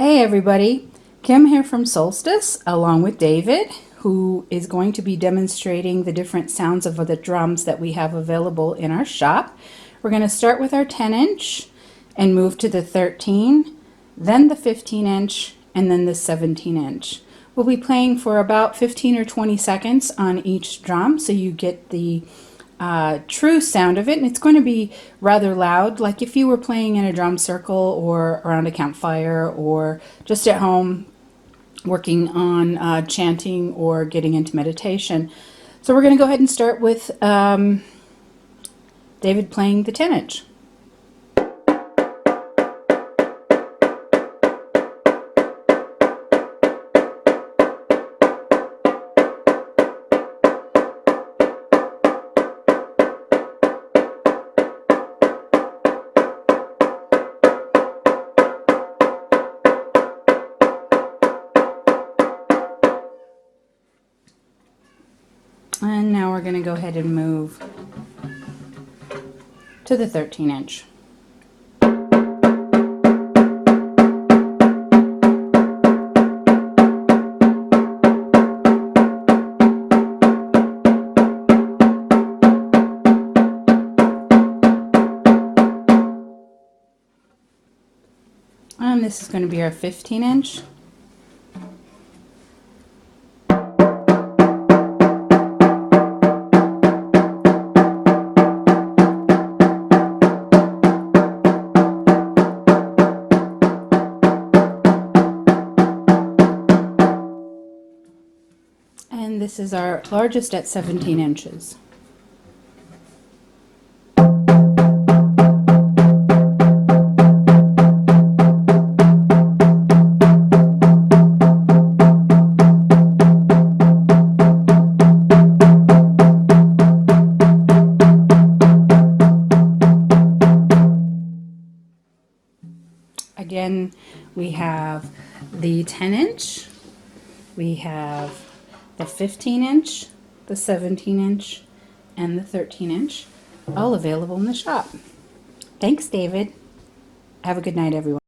Hey everybody, Kim here from Solstice along with David, who is going to be demonstrating the different sounds of the drums that we have available in our shop. We're going to start with our 10-inch and move to the 13, then the 15-inch, and then the 17-inch. We'll be playing for about 15 or 20 seconds on each drum so you get the true sound of it, and it's going to be rather loud, like if you were playing in a drum circle or around a campfire or just at home working on chanting or getting into meditation. So we're going to go ahead and start with David playing the 10-inch. And now we're going to go ahead and move to the 13-inch. And this is going to be our 15-inch. And this is our largest at 17 inches. Again, we have the 10-inch, we have the 15-inch, the 17-inch, and the 13-inch, all available in the shop. Thanks, David. Have a good night, everyone.